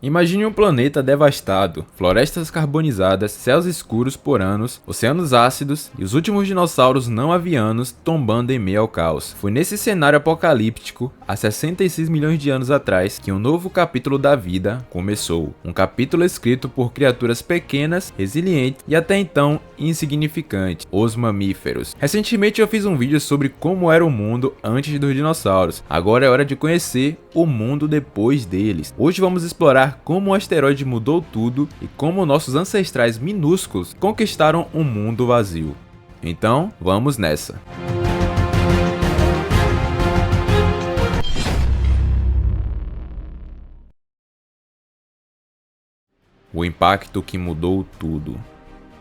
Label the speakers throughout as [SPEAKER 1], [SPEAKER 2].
[SPEAKER 1] Imagine um planeta devastado, florestas carbonizadas, céus escuros por anos, oceanos ácidos e os últimos dinossauros não avianos tombando em meio ao caos. Foi nesse cenário apocalíptico, há 66 milhões de anos atrás, que um novo capítulo da vida começou. Um capítulo escrito por criaturas pequenas, resilientes e até então insignificantes, os mamíferos. Recentemente eu fiz um vídeo sobre como era o mundo antes dos dinossauros. Agora é hora de conhecer o mundo depois deles. Hoje vamos explorar como o asteroide mudou tudo e como nossos ancestrais minúsculos conquistaram um mundo vazio. Então, vamos nessa! O impacto que mudou tudo.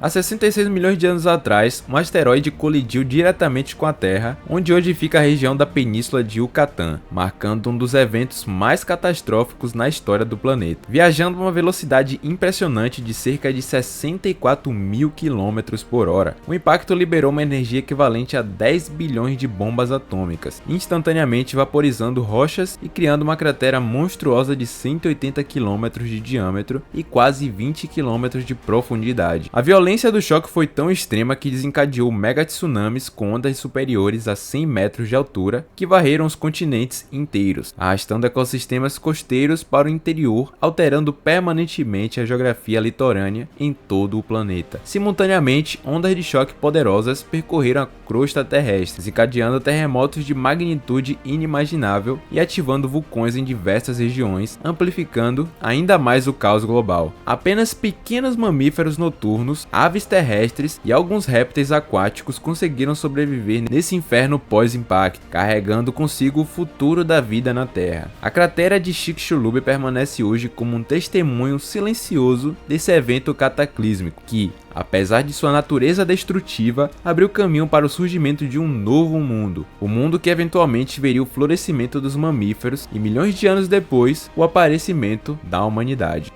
[SPEAKER 1] Há 66 milhões de anos atrás, um asteroide colidiu diretamente com a Terra, onde hoje fica a região da Península de Yucatán, marcando um dos eventos mais catastróficos na história do planeta. Viajando a uma velocidade impressionante de cerca de 64 mil km por hora, o impacto liberou uma energia equivalente a 10 bilhões de bombas atômicas, instantaneamente vaporizando rochas e criando uma cratera monstruosa de 180 km de diâmetro e quase 20 km de profundidade. A violência do choque foi tão extrema que desencadeou mega tsunamis com ondas superiores a 100 metros de altura que varreram os continentes inteiros, arrastando ecossistemas costeiros para o interior, alterando permanentemente a geografia litorânea em todo o planeta. Simultaneamente, ondas de choque poderosas percorreram a crosta terrestre, desencadeando terremotos de magnitude inimaginável e ativando vulcões em diversas regiões, amplificando ainda mais o caos global. Apenas pequenos mamíferos noturnos, aves terrestres e alguns répteis aquáticos conseguiram sobreviver nesse inferno pós-impacto, carregando consigo o futuro da vida na Terra. A cratera de Chicxulub permanece hoje como um testemunho silencioso desse evento cataclísmico que, apesar de sua natureza destrutiva, abriu caminho para o surgimento de um novo mundo, o mundo que eventualmente veria o florescimento dos mamíferos e milhões de anos depois, o aparecimento da humanidade.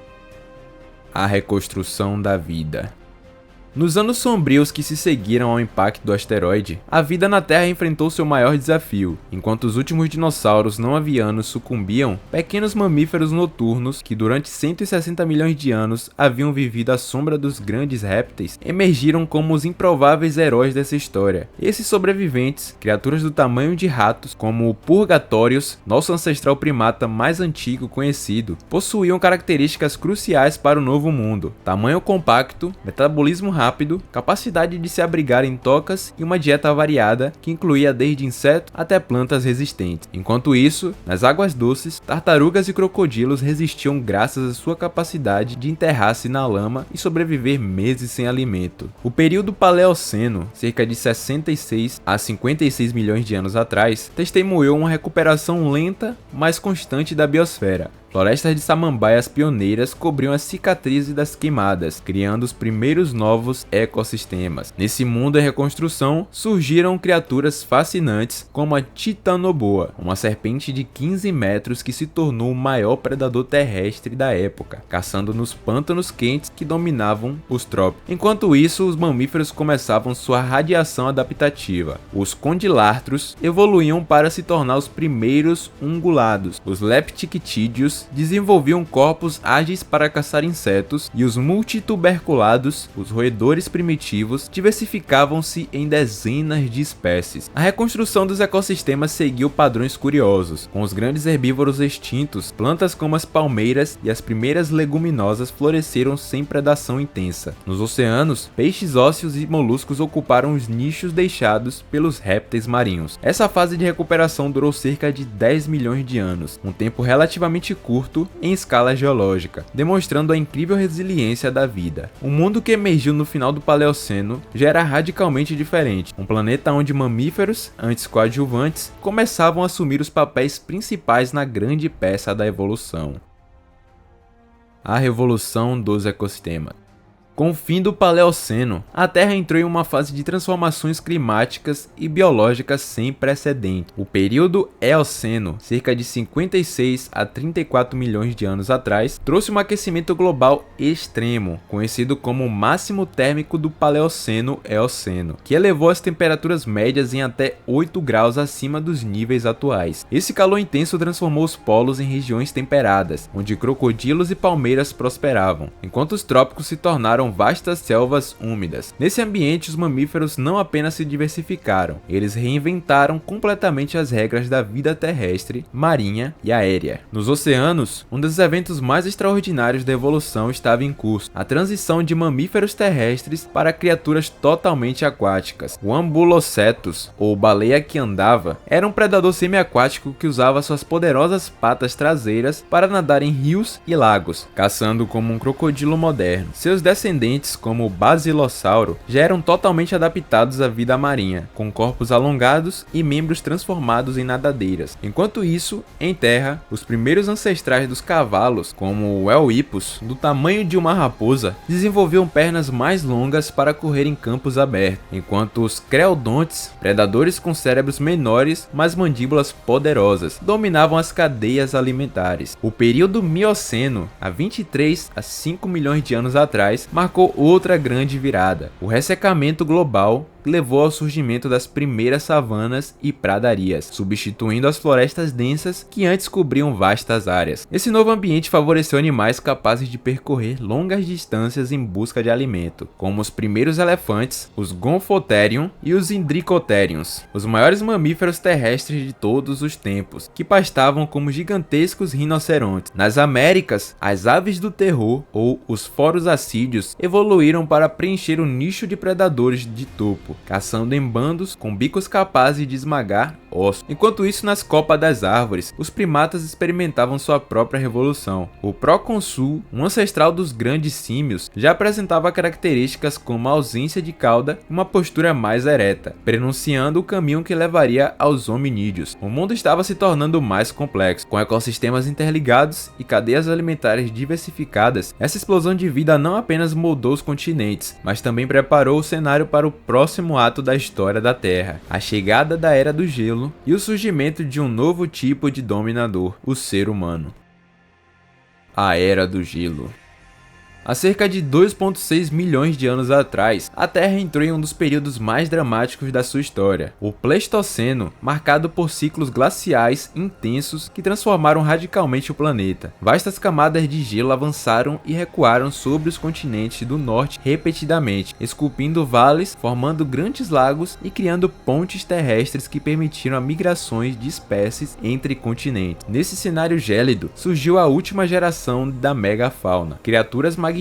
[SPEAKER 1] A reconstrução da vida. Nos anos sombrios que se seguiram ao impacto do asteroide, a vida na Terra enfrentou seu maior desafio. Enquanto os últimos dinossauros não avianos sucumbiam, pequenos mamíferos noturnos, que durante 160 milhões de anos haviam vivido à sombra dos grandes répteis, emergiram como os improváveis heróis dessa história. Esses sobreviventes, criaturas do tamanho de ratos, como o Purgatórios, nosso ancestral primata mais antigo conhecido, possuíam características cruciais para o novo mundo: tamanho compacto, metabolismo rápido, capacidade de se abrigar em tocas e uma dieta variada que incluía desde insetos até plantas resistentes. Enquanto isso, nas águas doces, tartarugas e crocodilos resistiam graças à sua capacidade de enterrar-se na lama e sobreviver meses sem alimento. O período Paleoceno, cerca de 66 a 56 milhões de anos atrás, testemunhou uma recuperação lenta, mas constante da biosfera. Florestas de samambaias pioneiras cobriam as cicatrizes das queimadas, criando os primeiros novos ecossistemas. Nesse mundo em reconstrução, surgiram criaturas fascinantes como a Titanoboa, uma serpente de 15 metros que se tornou o maior predador terrestre da época, caçando nos pântanos quentes que dominavam os trópicos. Enquanto isso, os mamíferos começavam sua radiação adaptativa. Os condilartros evoluíam para se tornar os primeiros ungulados. Os leptictídeos desenvolviam corpos ágeis para caçar insetos e os multituberculados, os roedores primitivos, diversificavam-se em dezenas de espécies. A reconstrução dos ecossistemas seguiu padrões curiosos, com os grandes herbívoros extintos, plantas como as palmeiras e as primeiras leguminosas floresceram sem predação intensa. Nos oceanos, peixes ósseos e moluscos ocuparam os nichos deixados pelos répteis marinhos. Essa fase de recuperação durou cerca de 10 milhões de anos, um tempo relativamente curto em escala geológica, demonstrando a incrível resiliência da vida. O mundo que emergiu no final do Paleoceno já era radicalmente diferente, um planeta onde mamíferos, antes coadjuvantes, começavam a assumir os papéis principais na grande peça da evolução. A revolução dos ecossistemas. Com o fim do Paleoceno, a Terra entrou em uma fase de transformações climáticas e biológicas sem precedentes. O período Eoceno, cerca de 56 a 34 milhões de anos atrás, trouxe um aquecimento global extremo, conhecido como o máximo térmico do Paleoceno-Eoceno, que elevou as temperaturas médias em até 8 graus acima dos níveis atuais. Esse calor intenso transformou os polos em regiões temperadas, onde crocodilos e palmeiras prosperavam, enquanto os trópicos se tornaram vastas selvas úmidas. Nesse ambiente, os mamíferos não apenas se diversificaram, eles reinventaram completamente as regras da vida terrestre, marinha e aérea. Nos oceanos, um dos eventos mais extraordinários da evolução estava em curso: a transição de mamíferos terrestres para criaturas totalmente aquáticas. O Ambulocetus, ou baleia que andava, era um predador semiaquático que usava suas poderosas patas traseiras para nadar em rios e lagos, caçando como um crocodilo moderno. Seus descendentes, como o Basilossauro, já eram totalmente adaptados à vida marinha, com corpos alongados e membros transformados em nadadeiras. Enquanto isso, em terra, os primeiros ancestrais dos cavalos, como o Eohippus, do tamanho de uma raposa, desenvolviam pernas mais longas para correr em campos abertos, enquanto os Creodontes, predadores com cérebros menores, mas mandíbulas poderosas, dominavam as cadeias alimentares. O período Mioceno, há 23 a 5 milhões de anos atrás, marcou outra grande virada: o ressecamento global levou ao surgimento das primeiras savanas e pradarias, substituindo as florestas densas que antes cobriam vastas áreas. Esse novo ambiente favoreceu animais capazes de percorrer longas distâncias em busca de alimento, como os primeiros elefantes, os Gomphotherium e os Indricotheriums, os maiores mamíferos terrestres de todos os tempos, que pastavam como gigantescos rinocerontes. Nas Américas, as aves do terror, ou os forosacídeos, evoluíram para preencher o nicho de predadores de topo, caçando em bandos com bicos capazes de esmagar ossos. Enquanto isso, nas copas das árvores, os primatas experimentavam sua própria revolução. O Proconsul, um ancestral dos grandes símios, já apresentava características como a ausência de cauda e uma postura mais ereta, prenunciando o caminho que levaria aos hominídeos. O mundo estava se tornando mais complexo, com ecossistemas interligados e cadeias alimentares diversificadas. Essa explosão de vida não apenas moldou os continentes, mas também preparou o cenário para o próximo ato da história da Terra: a chegada da Era do Gelo e o surgimento de um novo tipo de dominador, o ser humano. A Era do Gelo. Há cerca de 2,6 milhões de anos atrás, a Terra entrou em um dos períodos mais dramáticos da sua história, o Pleistoceno, marcado por ciclos glaciais intensos que transformaram radicalmente o planeta. Vastas camadas de gelo avançaram e recuaram sobre os continentes do norte repetidamente, esculpindo vales, formando grandes lagos e criando pontes terrestres que permitiram a migrações de espécies entre continentes. Nesse cenário gélido, surgiu a última geração da megafauna, criaturas magníficas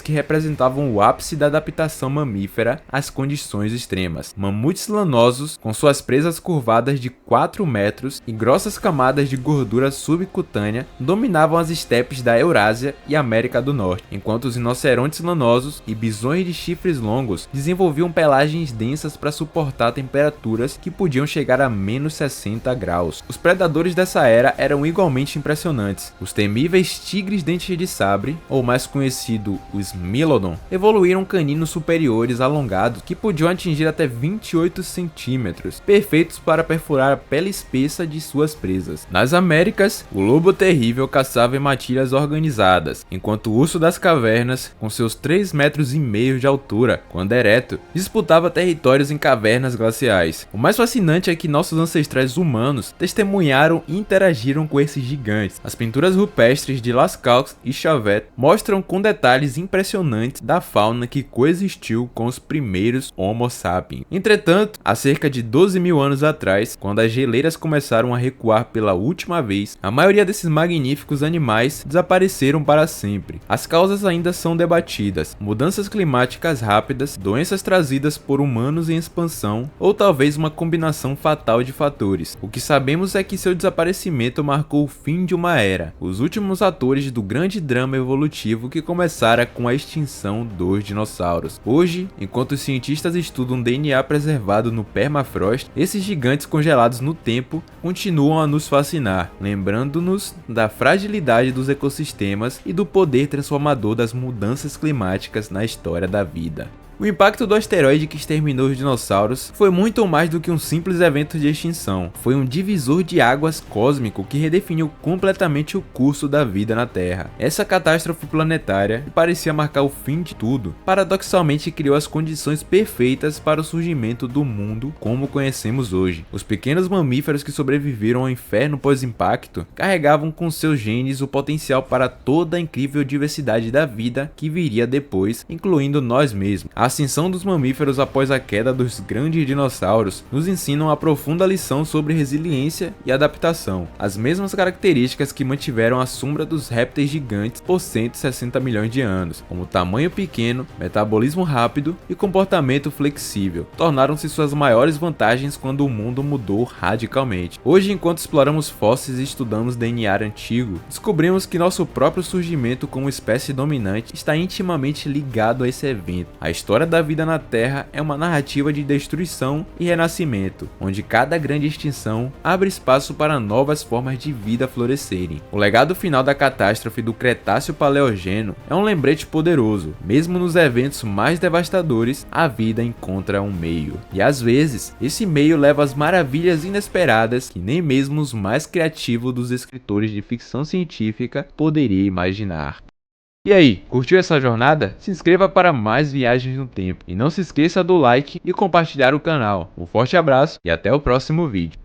[SPEAKER 1] que representavam o ápice da adaptação mamífera às condições extremas. Mamutes lanosos, com suas presas curvadas de 4 metros e grossas camadas de gordura subcutânea, dominavam as estepes da Eurásia e América do Norte, enquanto os rinocerontes lanosos e bisões de chifres longos desenvolviam pelagens densas para suportar temperaturas que podiam chegar a menos 60 graus. Os predadores dessa era eram igualmente impressionantes. Os temíveis tigres dentes de sabre, ou mais conhecidos os Smilodon, evoluíram caninos superiores alongados que podiam atingir até 28 centímetros, perfeitos para perfurar a pele espessa de suas presas. Nas Américas, o lobo terrível caçava em matilhas organizadas, enquanto o urso das cavernas, com seus 3,5 metros de altura, quando ereto, disputava territórios em cavernas glaciais. O mais fascinante é que nossos ancestrais humanos testemunharam e interagiram com esses gigantes. As pinturas rupestres de Lascaux e Chauvet mostram com detalhes impressionantes da fauna que coexistiu com os primeiros Homo sapiens. Entretanto, há cerca de 12 mil anos atrás, quando as geleiras começaram a recuar pela última vez, a maioria desses magníficos animais desapareceram para sempre. As causas ainda são debatidas: mudanças climáticas rápidas, doenças trazidas por humanos em expansão, ou talvez uma combinação fatal de fatores. O que sabemos é que seu desaparecimento marcou o fim de uma era, os últimos atores do grande drama evolutivo que começaram começara com a extinção dos dinossauros. Hoje, enquanto os cientistas estudam DNA preservado no permafrost, esses gigantes congelados no tempo continuam a nos fascinar, lembrando-nos da fragilidade dos ecossistemas e do poder transformador das mudanças climáticas na história da vida. O impacto do asteroide que exterminou os dinossauros foi muito mais do que um simples evento de extinção. Foi um divisor de águas cósmico que redefiniu completamente o curso da vida na Terra. Essa catástrofe planetária, que parecia marcar o fim de tudo, paradoxalmente criou as condições perfeitas para o surgimento do mundo como conhecemos hoje. Os pequenos mamíferos que sobreviveram ao inferno pós-impacto carregavam com seus genes o potencial para toda a incrível diversidade da vida que viria depois, incluindo nós mesmos. A ascensão dos mamíferos após a queda dos grandes dinossauros nos ensinam a profunda lição sobre resiliência e adaptação, as mesmas características que mantiveram a sombra dos répteis gigantes por 160 milhões de anos, como tamanho pequeno, metabolismo rápido e comportamento flexível, tornaram-se suas maiores vantagens quando o mundo mudou radicalmente. Hoje, enquanto exploramos fósseis e estudamos DNA antigo, descobrimos que nosso próprio surgimento como espécie dominante está intimamente ligado a esse evento. A história da vida na Terra é uma narrativa de destruição e renascimento, onde cada grande extinção abre espaço para novas formas de vida florescerem. O legado final da catástrofe do Cretáceo-Paleogeno é um lembrete poderoso. Mesmo nos eventos mais devastadores, a vida encontra um meio. E às vezes, esse meio leva às maravilhas inesperadas que nem mesmo os mais criativos dos escritores de ficção científica poderia imaginar. E aí, curtiu essa jornada? Se inscreva para mais viagens no tempo e não se esqueça do like e compartilhar o canal. Um forte abraço e até o próximo vídeo.